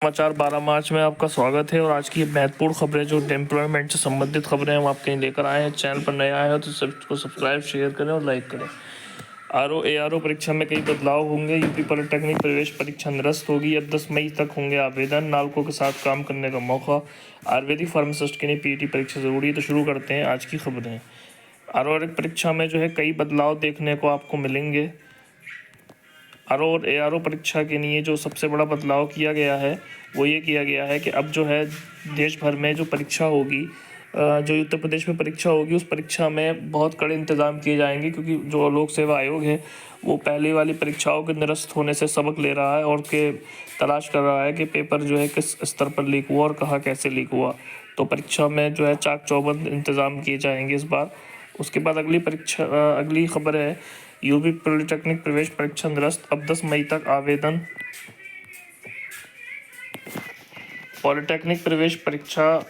समाचार 12 मार्च में आपका स्वागत है और आज की महत्वपूर्ण खबरें जो एम्प्लॉयमेंट से संबंधित खबरें हम आपके लिए लेकर आए हैं। चैनल पर नया आए हो तो सबको सब्सक्राइब शेयर करें और लाइक करें। ARO परीक्षा में कई बदलाव होंगे। यूपी पॉलिटेक्निक प्रवेश परीक्षा निरस्त होगी। अब 10 मई तक होंगे आवेदन। नालकों के साथ काम करने का मौका। आयुर्वेदिक फार्मासिस्ट के लिए पीईटी परीक्षा जरूरी है। तो शुरू करते हैं आज की खबरें। ARO परीक्षा में जो है कई बदलाव देखने को आपको मिलेंगे। ARO परीक्षा के लिए जो सबसे बड़ा बदलाव किया गया है वो ये किया गया है कि अब जो है देश भर में जो परीक्षा होगी, जो उत्तर प्रदेश में परीक्षा होगी, उस परीक्षा में बहुत कड़े इंतज़ाम किए जाएंगे, क्योंकि जो लोक सेवा आयोग है वो पहले वाली परीक्षाओं के निरस्त होने से सबक ले रहा है और के तलाश कर रहा है कि पेपर जो है किस स्तर पर लीक हुआ और कहाँ कैसे लीक हुआ। तो परीक्षा में जो है चाक चौबंद इंतज़ाम किए जाएंगे इस बार। उसके बाद अगली खबर है यूपी पॉलिटेक्निक प्रवेश परीक्षा निरस्त। अब 10 मई तक आवेदन। पॉलिटेक्निक प्रवेश परीक्षा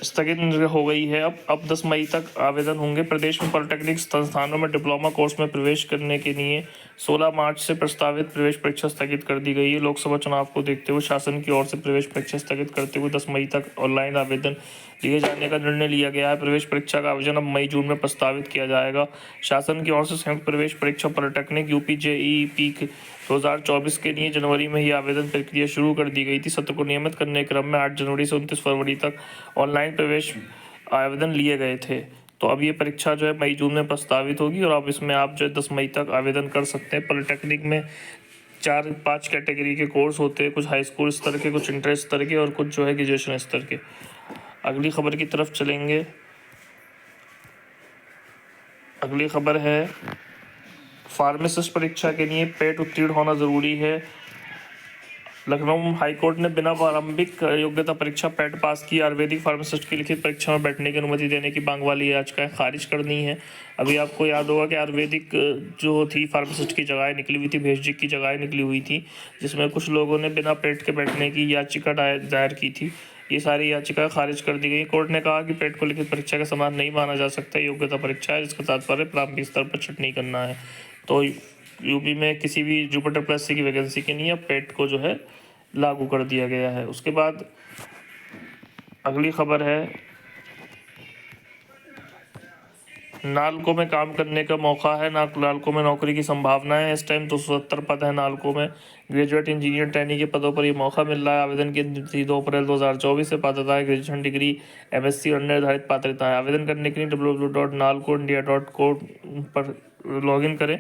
स्थगित हो गई है। अब 10 मई तक आवेदन होंगे। प्रदेश में पॉलिटेक्निक संस्थानों में डिप्लोमा कोर्स में प्रवेश करने के लिए 16 मार्च से प्रस्तावित प्रवेश परीक्षा स्थगित कर दी गई है। लोकसभा चुनाव को देखते हुए शासन की ओर से प्रवेश परीक्षा स्थगित करते हुए 10 मई तक ऑनलाइन आवेदन लिए जाने का निर्णय लिया गया है। प्रवेश परीक्षा का आयोजन अब मई जून में प्रस्तावित किया जाएगा। शासन की ओर से संयुक्त प्रवेश परीक्षा पॉलिटेक्निक यूपी JEE 2024 के लिए जनवरी में ही आवेदन प्रक्रिया शुरू कर दी गई थी। सत्र को नियमित करने के क्रम में 8 जनवरी से 29 फरवरी तक ऑनलाइन प्रवेश आवेदन लिए गए थे। तो अब ये परीक्षा जो है मई जून में प्रस्तावित होगी और अब इसमें आप जो है 10 मई तक आवेदन कर सकते हैं। पॉलिटेक्निक में 4-5 कैटेगरी के कोर्स होते हैं, कुछ हाई स्कूल स्तर के, कुछ इंटर स्तर के और कुछ जो है ग्रेजुएशन स्तर के। अगली खबर की तरफ चलेंगे। अगली खबर है फार्मासिस्ट परीक्षा के लिए पेट उत्तीर्ण होना जरूरी है। लखनऊ हाईकोर्ट ने बिना प्रारंभिक योग्यता परीक्षा पेट पास की आयुर्वेदिक फार्मासिस्ट की लिखित परीक्षा में बैठने की अनुमति देने की मांग वाली याचिकाएं खारिज कर दी हैं। अभी आपको याद होगा कि आयुर्वेदिक जो थी फार्मासिस्ट की जगह निकली हुई थी, भेषजी की जगह निकली हुई थी, जिसमें कुछ लोगों ने बिना पेट के बैठने की याचिका दायर की थी। ये सारी याचिकाएं खारिज कर दी गई। कोर्ट ने कहा कि पेट को लिखित परीक्षा के समान नहीं माना जा सकता। योग्यता परीक्षा है जिसका तात्पर्य प्रारंभिक स्तर पर छंटनी करना है। तो यूपी में किसी भी Jupiter+C की वैकेंसी के लिए अब पेट को जो है लागू कर दिया गया है। उसके बाद अगली खबर है नालको में काम करने का मौका है। नालको में नौकरी की संभावना है। इस टाइम 270 पद है नालको में। ग्रेजुएट इंजीनियर ट्रेनी के पदों पर ये मौका मिल रहा है। आवेदन की तिथि 2 अप्रैल 2024 से। पात्रता है ग्रेजुएशन डिग्री, MSc और निर्धारित पात्रता है। आवेदन करने के लिए www.nalco.india.co पर लॉगिन करें।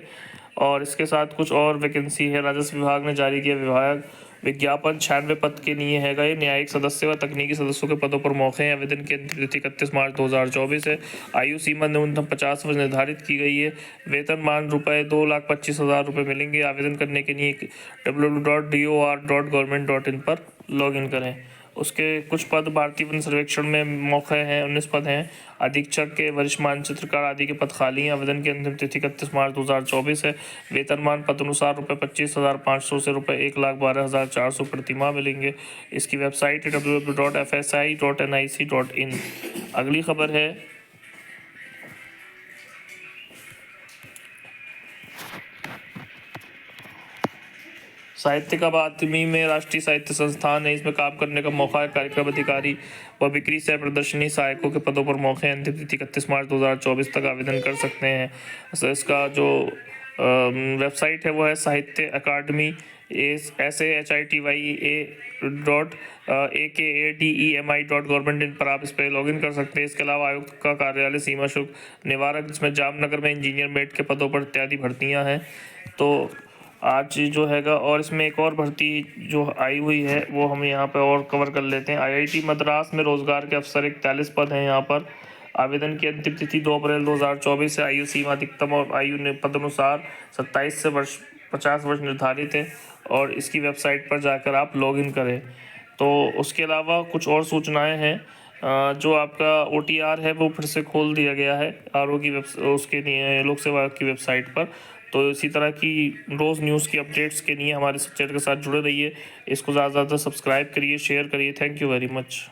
और इसके साथ कुछ और वैकेंसी है। राजस्व विभाग ने जारी किया विज्ञापन 96 पद के लिए हैगा। ये न्यायिक सदस्य व तकनीकी सदस्यों के पदों पर मौके हैं। आवेदन की अंतिम तिथि 31 मार्च 2024 है। आयु सीमा न्यूनतम 50 वर्ष निर्धारित की गई है। वेतनमान ₹2,25,000 मिलेंगे। आवेदन करने के लिए www.dor.government.in पर लॉगिन करें। उसके कुछ पद भारतीय वन सर्वेक्षण में मौके हैं। 19 पद हैं। अधीक्षक के, वरिष्ठ मानचित्रकार आदि के पद खाली हैं। आवेदन की अंतिम तिथि 31 मार्च 2024 है। वेतनमान पद अनुसार ₹25,500 से ₹1,12,400 प्रतिमाह मिलेंगे। इसकी वेबसाइट है www.fsi.nic.in। अगली खबर है साहित्य अकादमी में राष्ट्रीय साहित्य संस्थान है, इसमें काम करने का मौका है। कार्यक्रम अधिकारी व बिक्री सह प्रदर्शनी सहायकों के पदों पर मौके हैं। अंतिम तिथि 31 मार्च 2024 तक आवेदन कर सकते हैं। इसका जो वेबसाइट है वो है साहित्य अकादमी SAHITYA.AKADEMI.government.in पर आप इस पर लॉगिन कर सकते हैं। इसके अलावा आयुक्त का कार्यालय सीमा शुल्क निवारक, जिसमें जामनगर में इंजीनियर मेट के पदों पर इत्यादि भर्तियां हैं। तो आज जो हैगा, और इसमें एक और भर्ती जो आई हुई है वो हम यहाँ पे और कवर कर लेते हैं। IIT मद्रास में रोजगार के अवसर 41 पद हैं यहाँ पर। आवेदन की अंतिम तिथि 2 अप्रैल 2024 से। आयु सीमा अधिकतम और आयु पद अनुसार 27 से 50 वर्ष निर्धारित है और इसकी वेबसाइट पर जाकर आप लॉगिन करें। तो उसके अलावा कुछ और सूचनाएं हैं। जो आपका OTR है वो फिर से खोल दिया गया है ARO की उसके लिए लोक सेवा की वेबसाइट पर। तो इसी तरह की रोज़ न्यूज़ की अपडेट्स के लिए हमारे चैनल के साथ जुड़े रहिए। इसको ज़्यादा से ज़्यादा सब्सक्राइब करिए, शेयर करिए। Thank you very much.